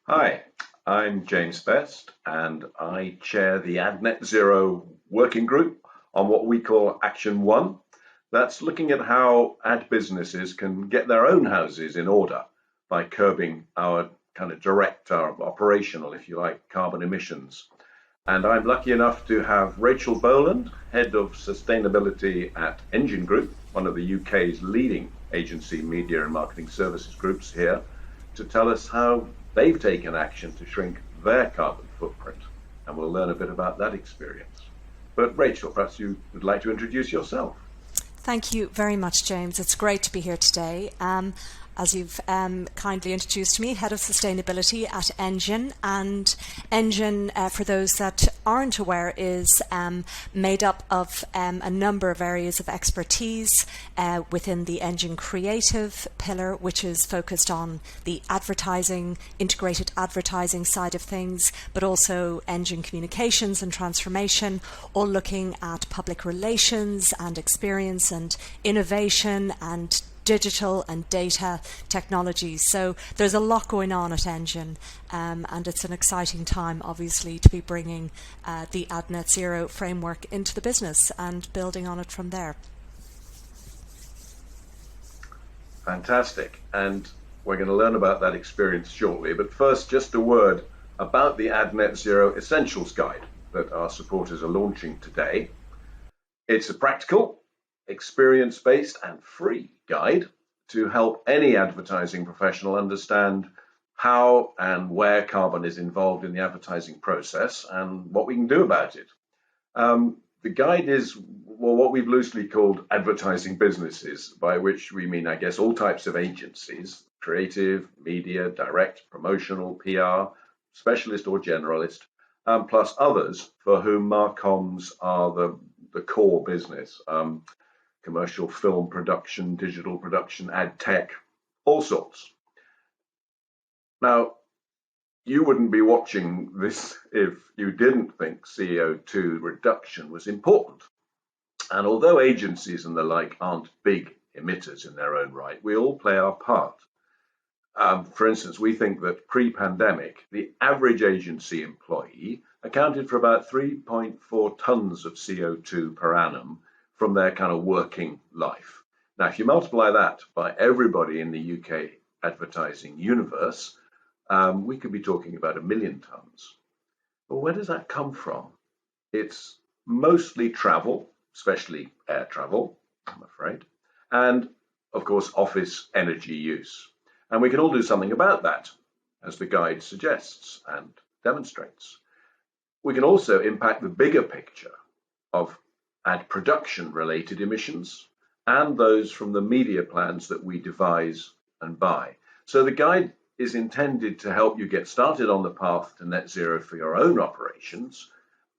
Hi, I'm James Best, and I chair the Ad Net Zero working group on what we call Action One. That's looking at how ad businesses can get their own houses in order by curbing our kind of direct, our operational, if you like, carbon emissions. And I'm lucky enough to have Rachel Boland, Head of Sustainability at Engine Group, one of the UK's leading agency, media and marketing services groups here, to tell us how they've taken action to shrink their carbon footprint. And we'll learn a bit about that experience. But Rachel, perhaps you would like to introduce yourself. Thank you very much, James. It's great to be here today. As you've kindly introduced me, Head of Sustainability at Engine. And Engine, for those that aren't aware, is made up of a number of areas of expertise within the Engine Creative pillar, which is focused on the advertising, integrated advertising side of things, but also Engine Communications and Transformation, all looking at public relations and experience and innovation and digital and data technologies. So there's a lot going on at Engine, and it's an exciting time, obviously, to be bringing the Ad Net Zero framework into the business and building on it from there. Fantastic. And we're going to learn about that experience shortly. But first, just a word about the Ad Net Zero Essentials Guide that our supporters are launching today. It's a practical, experience-based and free guide to help any advertising professional understand how and where carbon is involved in the advertising process and what we can do about it. The guide is what we've loosely called advertising businesses, by which we mean, I guess, all types of agencies: creative, media, direct, promotional, PR, specialist or generalist, plus others for whom marcoms are the core business. Commercial film production, digital production, ad tech, all sorts. Now, you wouldn't be watching this if you didn't think CO2 reduction was important. And although agencies and the like aren't big emitters in their own right, we all play our part. For instance, we think that pre-pandemic, the average agency employee accounted for about 3.4 tons of CO2 per annum from their kind of working life. Now, if you multiply that by everybody in the UK advertising universe, we could be talking about 1 million tons. But where does that come from? It's mostly travel, especially air travel, I'm afraid, and of course, office energy use. And we can all do something about that, as the guide suggests and demonstrates. We can also impact the bigger picture of ad production related emissions and those from the media plans that we devise and buy. So the guide is intended to help you get started on the path to net zero for your own operations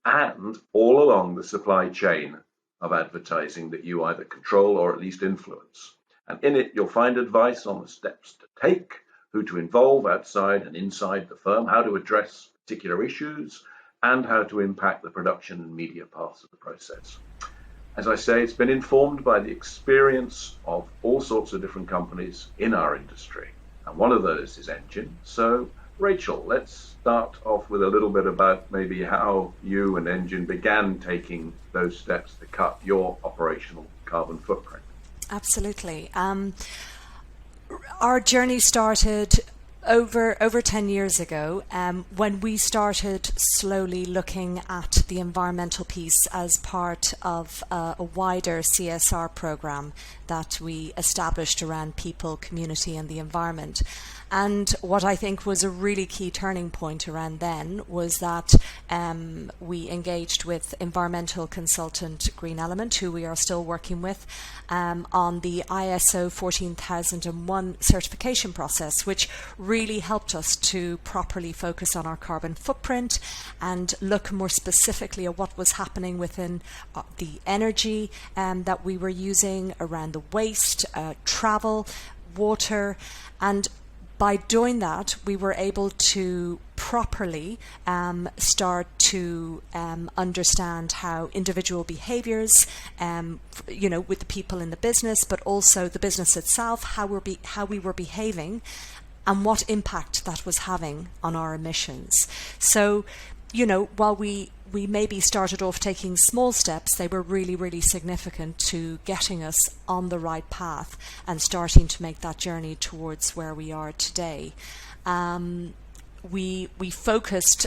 and all along the supply chain of advertising that you either control or at least influence. And in it, you'll find advice on the steps to take, who to involve outside and inside the firm, how to address particular issues, and how to impact the production and media parts of the process. As I say, it's been informed by the experience of all sorts of different companies in our industry. And one of those is Engine. So, Rachel, let's start off with a little bit about maybe how you and Engine began taking those steps to cut your operational carbon footprint. Absolutely. Our journey started over 10 years ago, when we started slowly looking at the environmental piece as part of a wider CSR program that we established around people, community and the environment. And what I think was a really key turning point around then was that we engaged with environmental consultant Green Element, who we are still working with, on the ISO 14001 certification process, which really helped us to properly focus on our carbon footprint and look more specifically at what was happening within the energy that we were using, around the waste, travel, water, and by doing that, we were able to properly start to understand how individual behaviours, with the people in the business, but also the business itself, how we were behaving, and what impact that was having on our emissions. So, while we maybe started off taking small steps, they were really, really significant to getting us on the right path and starting to make that journey towards where we are today. We focused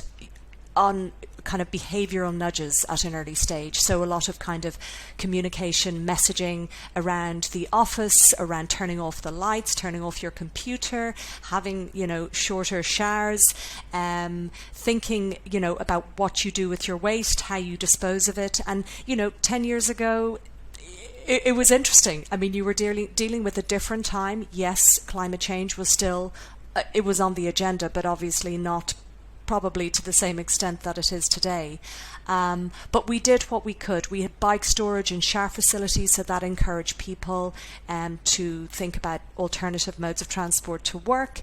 on kind of behavioral nudges at an early stage. So a lot of kind of communication messaging around the office, around turning off the lights, turning off your computer, having, shorter showers, thinking, about what you do with your waste, how you dispose of it. And, 10 years ago, it was interesting. I mean, you were dealing with a different time. Yes, climate change was still, it was on the agenda, but obviously not probably to the same extent that it is today. But we did what we could. We had bike storage and shower facilities, so that encouraged people to think about alternative modes of transport to work.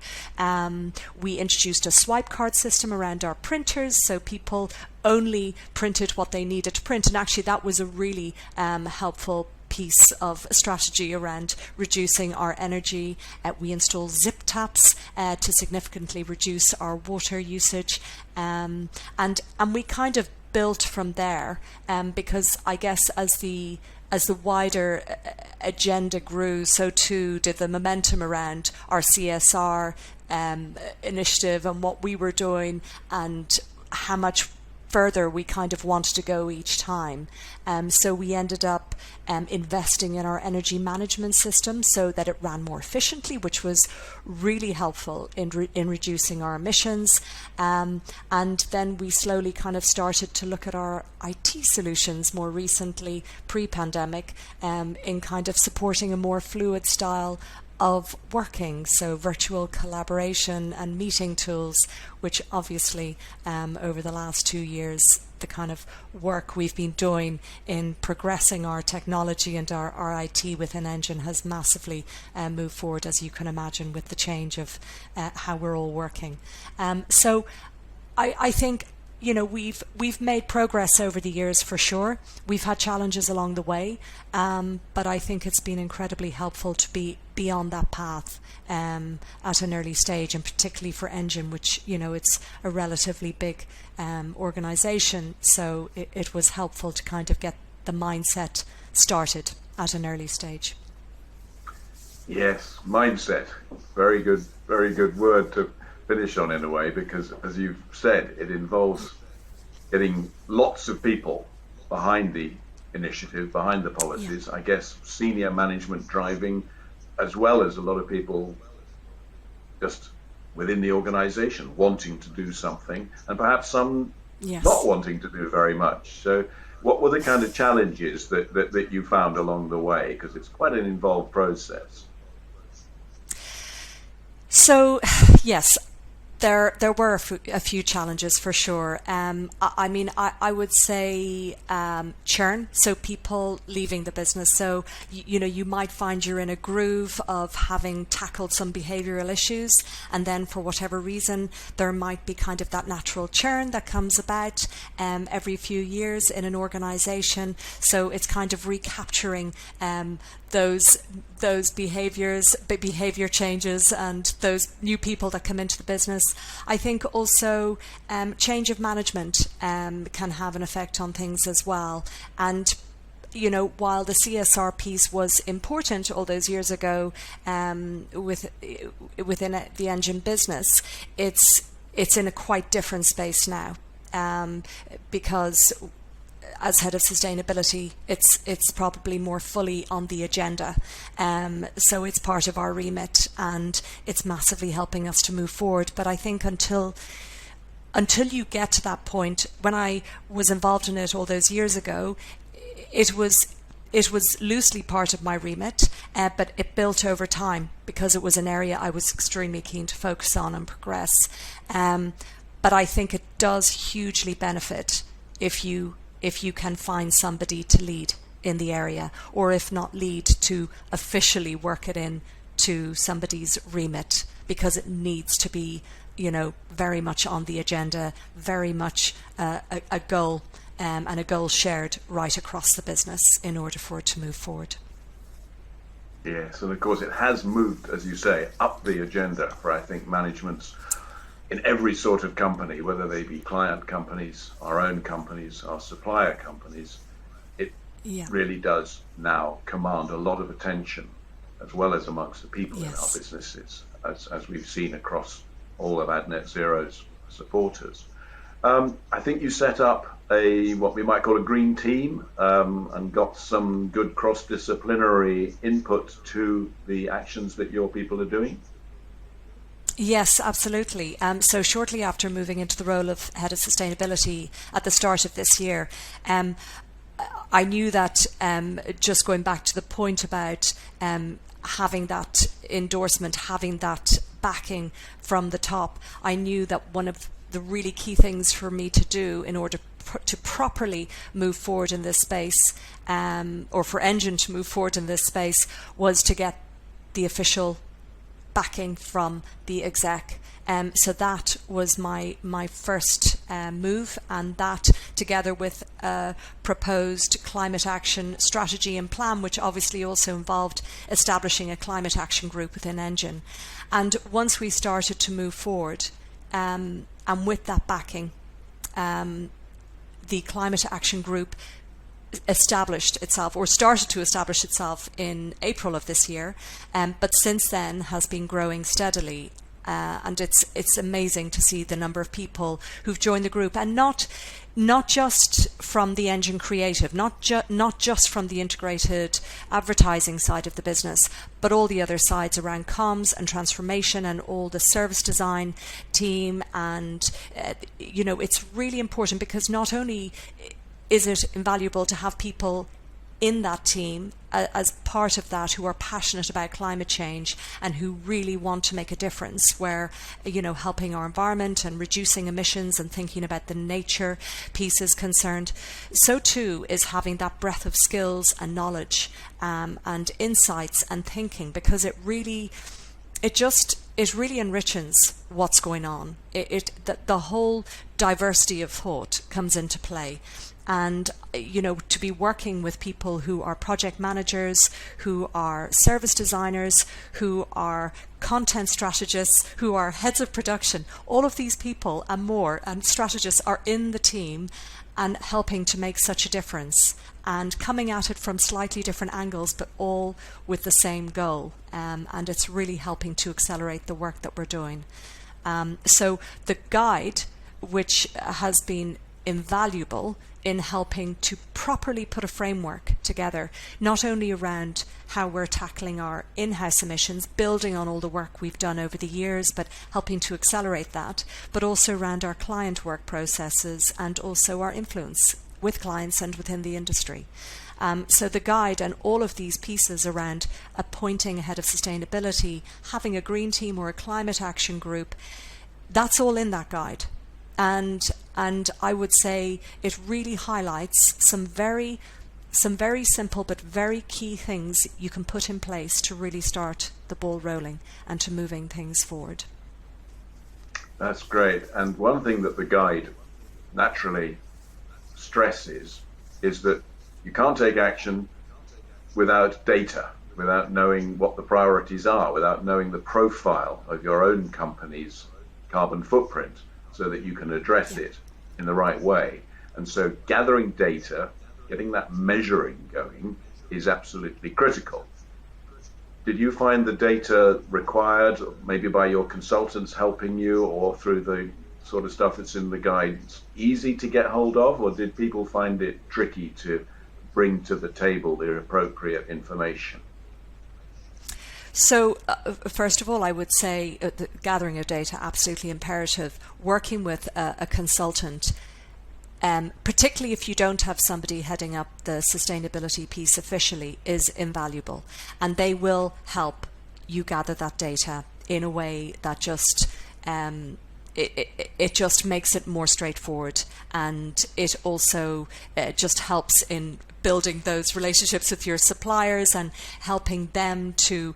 We introduced a swipe card system around our printers, so people only printed what they needed to print. And actually that was a really helpful piece of strategy around reducing our energy. We installed zip taps to significantly reduce our water usage, and we kind of built from there, because I guess as the wider agenda grew, so too did the momentum around our CSR initiative and what we were doing and how much further we kind of wanted to go each time. So we ended up investing in our energy management system so that it ran more efficiently, which was really helpful in reducing our emissions. And then we slowly kind of started to look at our IT solutions more recently, pre-pandemic, in kind of supporting a more fluid style of working, so virtual collaboration and meeting tools, which obviously over the last 2 years, the kind of work we've been doing in progressing our technology and our IT within Engine has massively moved forward, as you can imagine, with the change of how we're all working. So I think we've made progress over the years for sure. We've had challenges along the way, but I think it's been incredibly helpful to be on that path at an early stage, and particularly for Engine, which it's a relatively big organisation. So it was helpful to kind of get the mindset started at an early stage. Yes, mindset. Very good word to finish on in a way, because as you've said, it involves getting lots of people behind the initiative, behind the policies. Yeah. I guess senior management driving, as well as a lot of people just within the organization wanting to do something, and perhaps some not wanting to do very much. So what were the kind of challenges that you found along the way? Because it's quite an involved process. So, yes, there were a few challenges for sure. I would say churn, so people leaving the business. So, you might find you're in a groove of having tackled some behavioral issues, and then for whatever reason, there might be kind of that natural churn that comes about every few years in an organization. So it's kind of recapturing those behavior changes and those new people that come into the business. I think also change of management can have an effect on things as well. And while the CSR piece was important all those years ago within the Engine business, it's in a quite different space now, because as head of sustainability, it's probably more fully on the agenda. So it's part of our remit, and it's massively helping us to move forward. But I think until you get to that point, when I was involved in it all those years ago, it was loosely part of my remit, but it built over time because it was an area I was extremely keen to focus on and progress. But I think it does hugely benefit if you can find somebody to lead in the area, or if not lead, to officially work it in to somebody's remit, because it needs to be, very much on the agenda, very much a goal, and a goal shared right across the business in order for it to move forward. Yes, and of course it has moved, as you say, up the agenda for, I think, managements in every sort of company, whether they be client companies, our own companies, our supplier companies. It Yeah. really does now command a lot of attention, as well as amongst the people in our Yes. businesses, as we've seen across all of AdNet Zero's supporters. I think you set up a what we might call a green team, and got some good cross-disciplinary input to the actions that your people are doing. Yes, absolutely. So shortly after moving into the role of head of sustainability at the start of this year, I knew that, just going back to the point about having that endorsement, having that backing from the top, I knew that one of the really key things for me to do in order to properly move forward in this space, or for Engine to move forward in this space, was to get the official backing from the exec. So that was my first move, and that, together with a proposed climate action strategy and plan, which obviously also involved establishing a climate action group within Engine. And once we started to move forward, and with that backing, the climate action group established itself, or started to establish itself, in April of this year, but since then has been growing steadily. And it's amazing to see the number of people who've joined the group, and not just from the Engine creative, not just from the integrated advertising side of the business, but all the other sides around comms and transformation, and all the service design team. And it's really important, because not only is it invaluable to have people in that team as part of that who are passionate about climate change and who really want to make a difference, where helping our environment and reducing emissions and thinking about the nature piece is concerned, so too is having that breadth of skills and knowledge, and insights and thinking, because it really enriches what's going on. The whole diversity of thought comes into play. And, to be working with people who are project managers, who are service designers, who are content strategists, who are heads of production, all of these people and more, and strategists, are in the team and helping to make such a difference, and coming at it from slightly different angles, but all with the same goal. And it's really helping to accelerate the work that we're doing. So the guide, which has been invaluable in helping to properly put a framework together, not only around how we're tackling our in-house emissions, building on all the work we've done over the years, but helping to accelerate that, but also around our client work processes, and also our influence with clients and within the industry. So the guide and all of these pieces around appointing a head of sustainability, having a green team or a climate action group, that's all in that guide. And I would say it really highlights some very simple but very key things you can put in place to really start the ball rolling and to moving things forward. That's great. And one thing that the guide naturally stresses is that you can't take action without data, without knowing what the priorities are, without knowing the profile of your own company's carbon footprint, so that you can address it in the right way. And so gathering data, getting that measuring going, is absolutely critical. Did you find the data required, maybe by your consultants helping you, or through the sort of stuff that's in the guides, easy to get hold of, or did people find it tricky to bring to the table the appropriate information? So, first of all, I would say the gathering of data, absolutely imperative. Working with a consultant, particularly if you don't have somebody heading up the sustainability piece officially, is invaluable. And they will help you gather that data in a way that just it just makes it more straightforward, and it also just helps in building those relationships with your suppliers and helping them to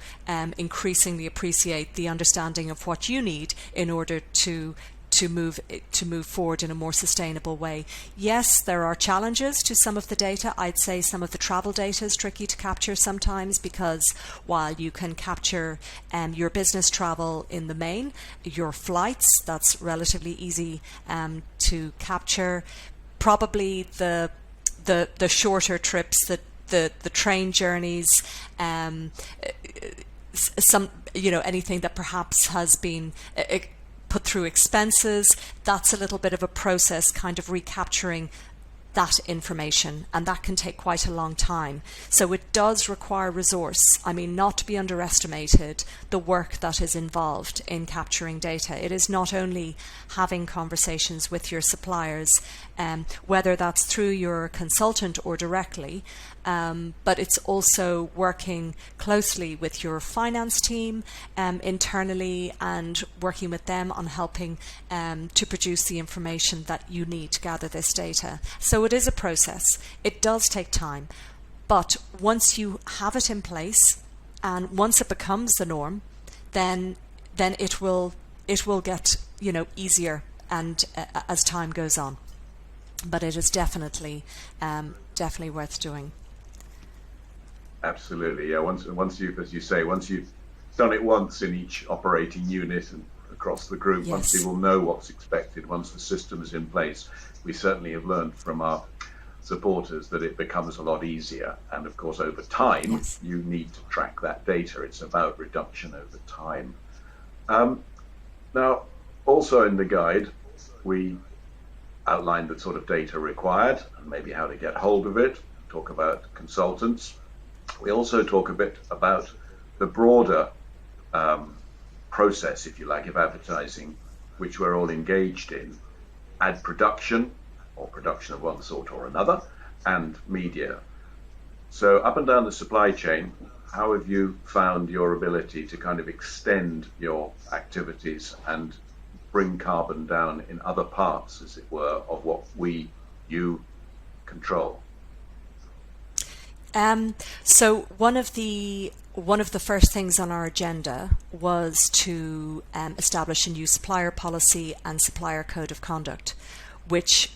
increasingly appreciate the understanding of what you need in order to to move forward in a more sustainable way. Yes, there are challenges to some of the data. I'd say some of the travel data is tricky to capture sometimes, because while you can capture your business travel in the main, your flights, that's relatively easy to capture. Probably the shorter trips, the train journeys, some, anything that perhaps has been put through expenses, that's a little bit of a process, kind of recapturing that information, and that can take quite a long time. So it does require resource. I mean, not to be underestimated, the work that is involved in capturing data. It is not only having conversations with your suppliers, whether that's through your consultant or directly, but it's also working closely with your finance team internally, and working with them on helping to produce the information that you need to gather this data. So it is a process. It does take time, but once you have it in place and once it becomes the norm, then it will get easier, and as time goes on. But it is definitely worth doing. Absolutely, yeah. Once you've, as you say, once you've done it once in each operating unit and across the group, Yes. once people know what's expected, once the system is in place, we certainly have learned from our supporters that it becomes a lot easier. And of course, over time, Yes. you need to track that data. It's about reduction over time. Now, also in the guide, we outline the sort of data required and maybe how to get hold of it, talk about consultants. We also talk a bit about the broader process, if you like, of advertising, which we're all engaged in: ad production, or production of one sort or another, and media. So up and down the supply chain, how have you found your ability to kind of extend your activities and bring carbon down in other parts, as it were, of what you control? So one of the first things on our agenda was to establish a new supplier policy and supplier code of conduct, which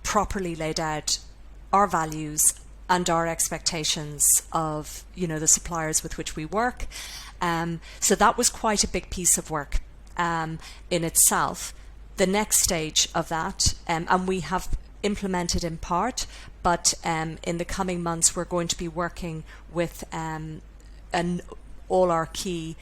properly laid out our values and our expectations of the suppliers with which we work. So that was quite a big piece of work in itself. The next stage of that, and we have implemented in part, but in the coming months we're going to be working with all our key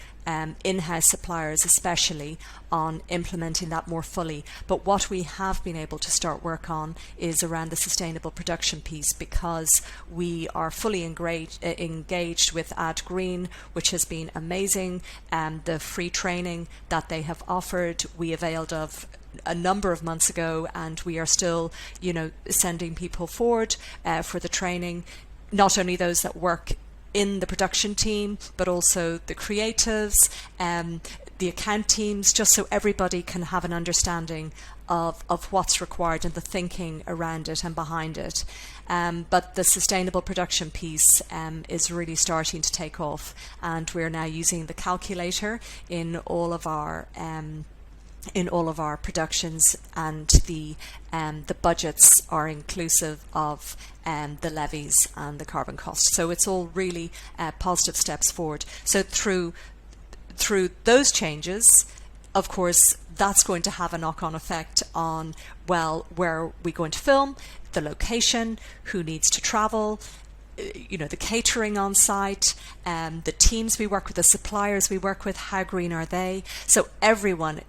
in-house suppliers especially on implementing that more fully. But what we have been able to start work on is around the sustainable production piece, because we are fully engaged with Add Green, which has been amazing. The free training that they have offered, we availed of a number of months ago, and we are still sending people forward for the training, not only those that work in the production team, but also the creatives, the account teams, just so everybody can have an understanding of what's required and the thinking around it and behind it. But the sustainable production piece is really starting to take off, and we're now using the calculator in all of our productions, and the budgets are inclusive of the levies and the carbon cost. So it's all really positive steps forward. So through those changes, of course, that's going to have a knock-on effect on, well, where are we going to film, the location, who needs to travel, the catering on site, the teams we work with, the suppliers we work with, how green are they? So everyone,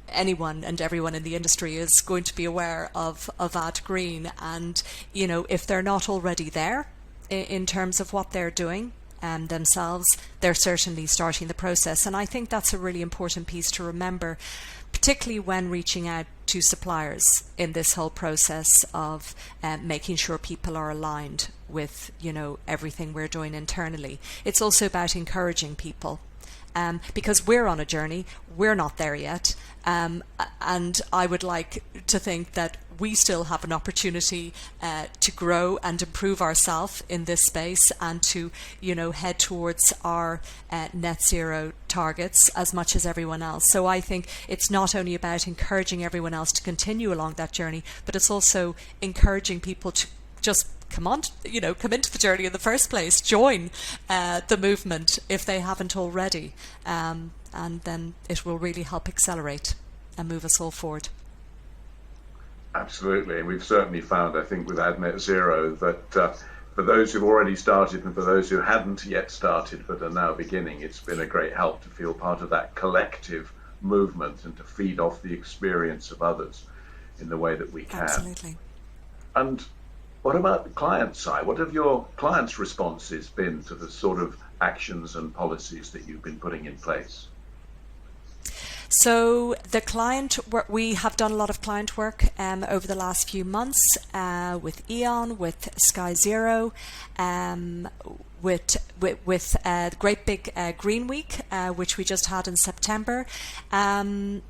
anyone and everyone in the industry is going to be aware of Add Green, and if they're not already there in terms of what they're doing themselves, they're certainly starting the process. And I think that's a really important piece to remember, particularly when reaching out to suppliers in this whole process of making sure people are aligned with everything we're doing internally. It's also about encouraging people because we're on a journey. We're not there yet. And I would like to think that we still have an opportunity to grow and improve ourselves in this space, and to, head towards our net zero targets as much as everyone else. So I think it's not only about encouraging everyone else to continue along that journey, but it's also encouraging people to just come into the journey in the first place, join the movement if they haven't already, and then it will really help accelerate and move us all forward. Absolutely, and we've certainly found, I think, with AdNet Zero that for those who've already started and for those who hadn't yet started but are now beginning, it's been a great help to feel part of that collective movement and to feed off the experience of others in the way that we can. Absolutely. And what about the client side? What have your clients' responses been to the sort of actions and policies that you've been putting in place? So the client work, we have done a lot of client work over the last few months with E.ON, with Sky Zero, with the Great Big Green Week, which we just had in September, and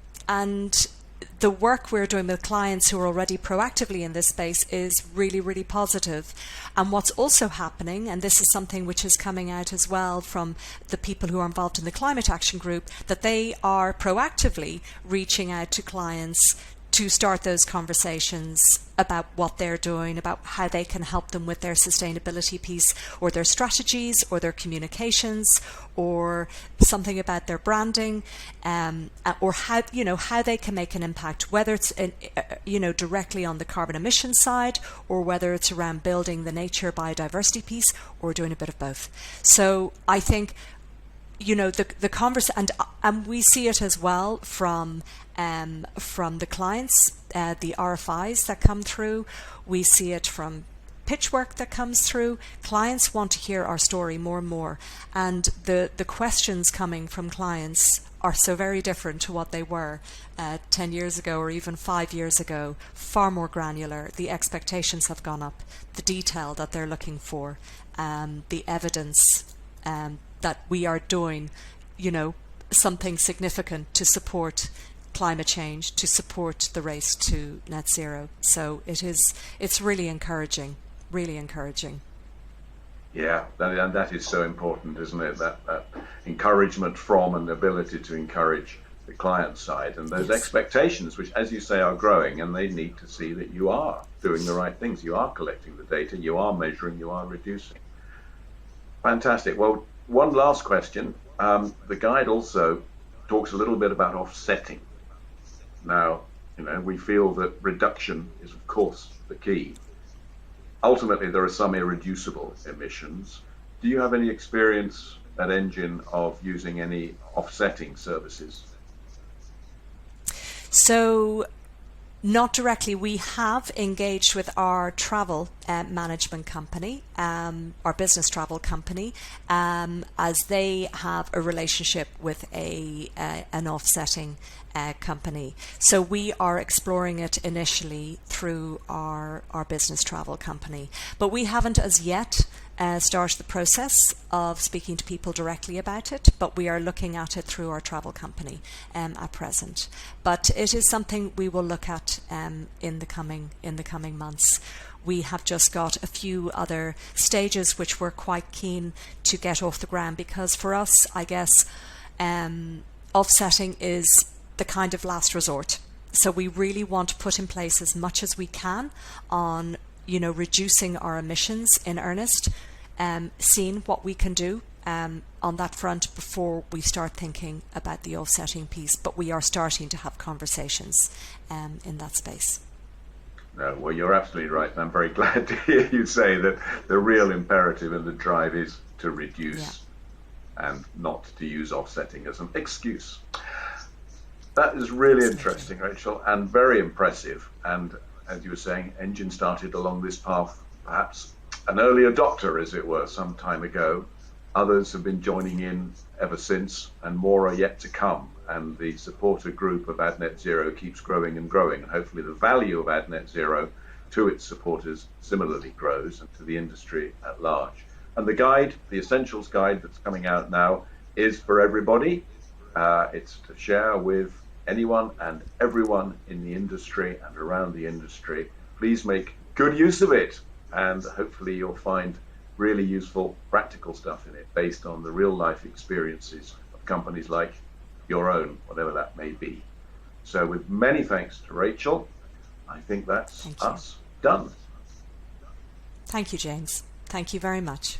the work we're doing with clients who are already proactively in this space is really, really positive. And what's also happening, and this is something which is coming out as well from the people who are involved in the Climate Action Group, that they are proactively reaching out to clients to start those conversations about what they're doing, about how they can help them with their sustainability piece, or their strategies, or their communications, or something about their branding, or how they can make an impact, whether it's directly on the carbon emission side, or whether it's around building the nature biodiversity piece, or doing a bit of both. So I think the conversation, and we see it as well from the clients, the RFIs that come through. We see it from pitch work that comes through. Clients want to hear our story more and more, and the questions coming from clients are so very different to what they were 10 years ago or even 5 years ago. Far more granular. The expectations have gone up, the detail that they're looking for, the evidence that we are doing, something significant to support climate change, to support the race to net zero. So it's really encouraging, really encouraging. Yeah, and that is so important, isn't it? That encouragement from and the ability to encourage the client side, and those expectations, which, as you say, are growing, and they need to see that you are doing the right things. You are collecting the data, you are measuring, you are reducing. Fantastic. Well, one last question. The guide also talks a little bit about offsetting. Now, we feel that reduction is, of course, the key. Ultimately, there are some irreducible emissions. Do you have any experience at Engine of using any offsetting services? So, not directly. We have engaged with our travel management company, our business travel company, as they have a relationship with an offsetting company. So we are exploring it initially through our business travel company. But we haven't as yet started the process of speaking to people directly about it, but we are looking at it through our travel company at present. But it is something we will look at in the coming months. We have just got a few other stages which we're quite keen to get off the ground, because for us, I guess, offsetting is the kind of last resort. So we really want to put in place as much as we can on reducing our emissions in earnest, seeing what we can do on that front before we start thinking about the offsetting piece. But we are starting to have conversations in that space. No, well, you're absolutely right. And I'm very glad to hear you say that the real imperative and the drive is to reduce and not to use offsetting as an excuse. That is really interesting, Rachel, and very impressive. And as you were saying, Engine started along this path, perhaps an early adopter, as it were, some time ago. Others have been joining in ever since, and more are yet to come. And the supporter group of AdNet Zero keeps growing and growing. And hopefully the value of AdNet Zero to its supporters similarly grows, and to the industry at large. And the guide, the Essentials Guide that's coming out now, is for everybody. It's to share with anyone and everyone in the industry and around the industry. Please make good use of it, and hopefully you'll find really useful practical stuff in it based on the real life experiences of companies like your own, whatever that may be. So with many thanks to Rachel, I think that's us done. Thank you, James. Thank you very much.